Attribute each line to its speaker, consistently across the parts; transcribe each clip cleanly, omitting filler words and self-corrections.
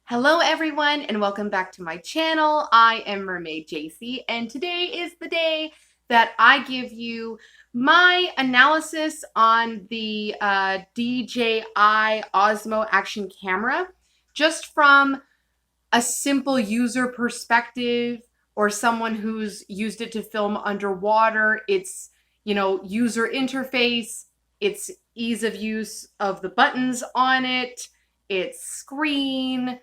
Speaker 1: Hello everyone and welcome back to my channel. I am Mermaid JC and today is the day that I give you my analysis on the DJI Osmo action camera just from a simple user perspective or someone who's used it to film underwater. It's, user interface, it's ease of use of the buttons on it, its screen,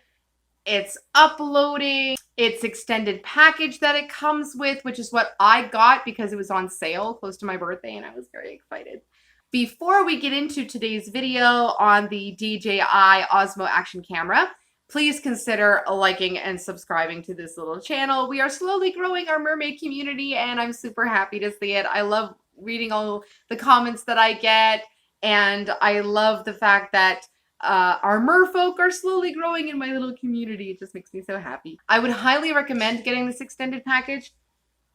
Speaker 1: it's uploading, its extended package that it comes with, which is what I got because it was on sale close to my birthday and I was very excited. Before we get into today's video on the DJI Osmo action camera, please consider liking and subscribing to this little channel. We are slowly growing our mermaid community and I'm super happy to see it. I love reading all the comments that I get and I love the fact that our merfolk are slowly growing in my little community. It just makes me so happy. I would highly recommend getting this extended package.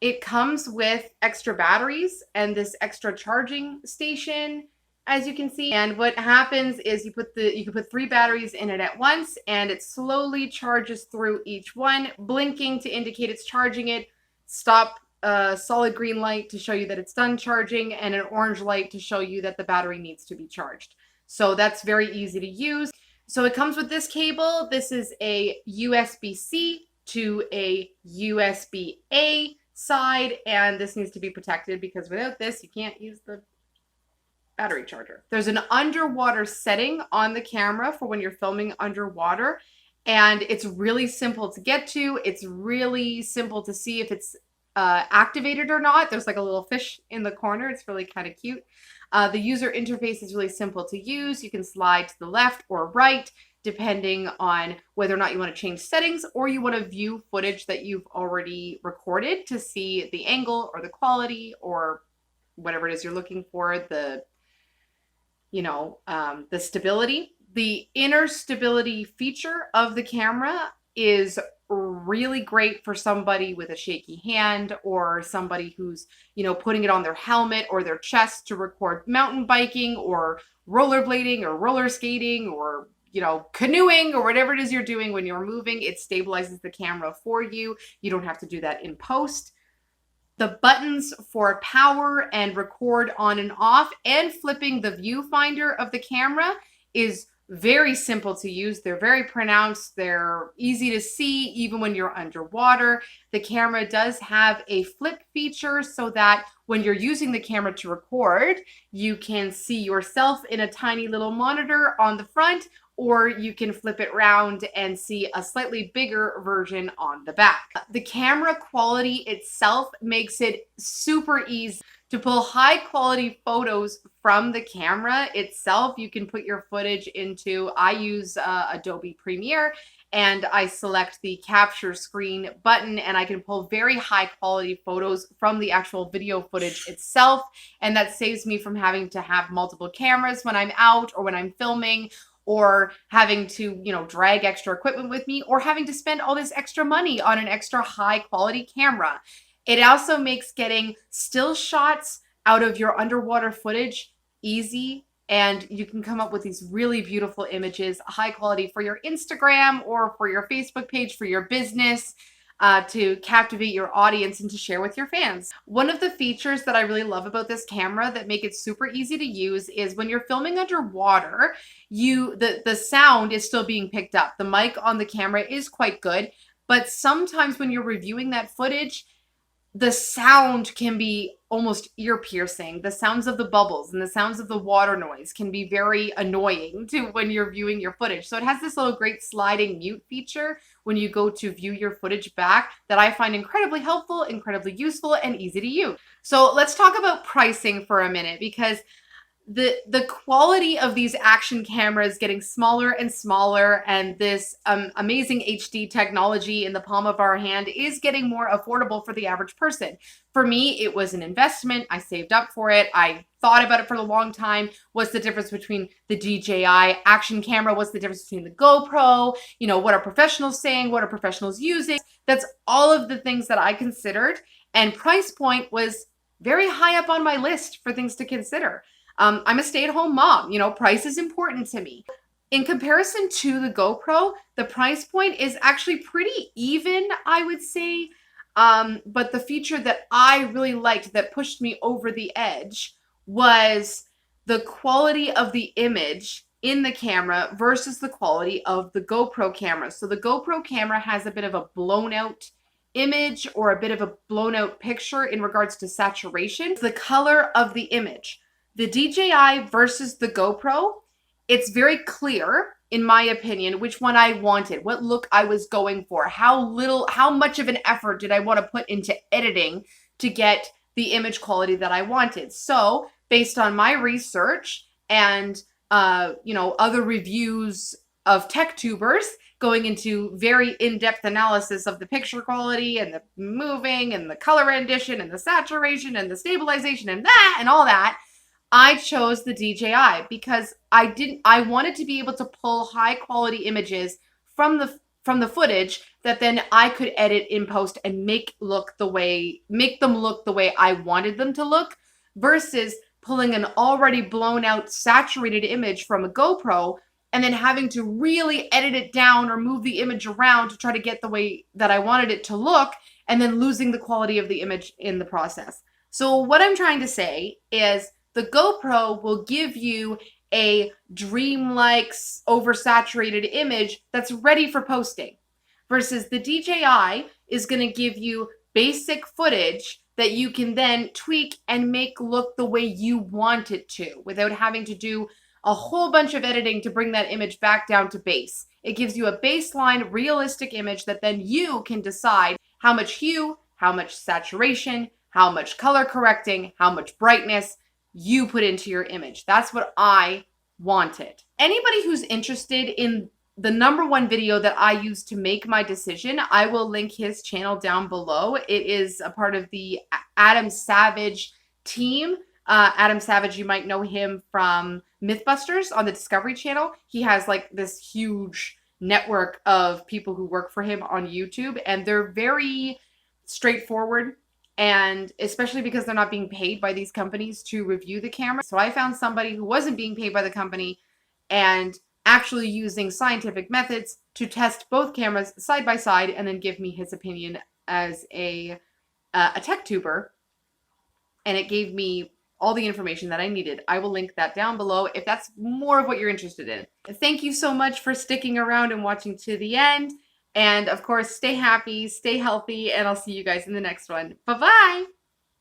Speaker 1: It comes with extra batteries and this extra charging station, as you can see. And what happens is you can put 3 batteries in it at once and it slowly charges through each one, blinking to indicate it's charging it, stop a solid green light to show you that it's done charging, and an orange light to show you that the battery needs to be charged. So that's very easy to use. So it comes with this cable. This is a USB-C to a USB-A side, and this needs to be protected because without this, you can't use the battery charger. There's an underwater setting on the camera for when you're filming underwater, and it's really simple to get to. It's really simple to see if it's activated or not. There's like a little fish in the corner. It's really kind of cute. The user interface is really simple to use. You can slide to the left or right depending on whether or not you want to change settings or you want to view footage that you've already recorded to see the angle or the quality or whatever it is you're looking for, the stability. The inner stability feature of the camera is really great for somebody with a shaky hand or somebody who's, putting it on their helmet or their chest to record mountain biking or rollerblading or roller skating or, canoeing or whatever it is you're doing when you're moving. It stabilizes the camera for you. You don't have to do that in post. The buttons for power and record on and off and flipping the viewfinder of the camera is very simple to use. They're very pronounced. They're easy to see even when you're underwater. The camera does have a flip feature so that when you're using the camera to record, you can see yourself in a tiny little monitor on the front, or you can flip it around and see a slightly bigger version on the back. The camera quality itself makes it super easy to pull high quality photos from the camera itself. You can put your footage into, I use Adobe Premiere, and I select the capture screen button and I can pull very high quality photos from the actual video footage itself. And that saves me from having to have multiple cameras when I'm out or when I'm filming, or having to, drag extra equipment with me, or having to spend all this extra money on an extra high quality camera. It also makes getting still shots out of your underwater footage easy, and you can come up with these really beautiful images, high quality for your Instagram or for your Facebook page, for your business, to captivate your audience and to share with your fans. One of the features that I really love about this camera that make it super easy to use is when you're filming underwater, the sound is still being picked up. The mic on the camera is quite good, but sometimes when you're reviewing that footage, the sound can be almost ear-piercing. The sounds of the bubbles and the sounds of the water noise can be very annoying when you're viewing your footage. So it has this little great sliding mute feature when you go to view your footage back that I find incredibly helpful, incredibly useful, and easy to use. So let's talk about pricing for a minute, because the quality of these action cameras getting smaller and smaller, and this amazing HD technology in the palm of our hand is getting more affordable for the average person. For me, it was an investment. I saved up for it. I thought about it for a long time. What's the difference between the DJI action camera? What's the difference between the GoPro? What are professionals saying? What are professionals using? That's all of the things that I considered, and price point was very high up on my list for things to consider. I'm a stay-at-home mom. Price is important to me. In comparison to the GoPro, the price point is actually pretty even, I would say. But the feature that I really liked that pushed me over the edge was the quality of the image in the camera versus the quality of the GoPro camera. So the GoPro camera has a bit of a blown out image or a bit of a blown out picture in regards to saturation. The color of the image. The DJI versus the GoPro, it's very clear, in my opinion, which one I wanted, what look I was going for, how much of an effort did I want to put into editing to get the image quality that I wanted. So based on my research and, other reviews of tech tubers going into very in-depth analysis of the picture quality and the moving and the color rendition and the saturation and the stabilization and that and all that, I chose the DJI because I wanted to be able to pull high quality images from the footage that then I could edit in post and make them look the way I wanted them to look, versus pulling an already blown out saturated image from a GoPro and then having to really edit it down or move the image around to try to get the way that I wanted it to look, and then losing the quality of the image in the process. So what I'm trying to say is the GoPro will give you a dreamlike, oversaturated image that's ready for posting, versus the DJI is going to give you basic footage that you can then tweak and make look the way you want it to without having to do a whole bunch of editing to bring that image back down to base. It gives you a baseline realistic image that then you can decide how much hue, how much saturation, how much color correcting, how much brightness you put into your image. That's what I wanted. Anybody who's interested in the #1 video that I used to make my decision, I will link his channel down below. It is a part of the Adam Savage team. Adam Savage, you might know him from Mythbusters on the Discovery Channel. He has like this huge network of people who work for him on YouTube, and they're very straightforward, and especially because they're not being paid by these companies to review the camera. So I found somebody who wasn't being paid by the company and actually using scientific methods to test both cameras side by side and then give me his opinion as a tech tuber. And it gave me all the information that I needed. I will link that down below if that's more of what you're interested in. Thank you so much for sticking around and watching to the end. And of course, stay happy, stay healthy, and I'll see you guys in the next one. Bye-bye.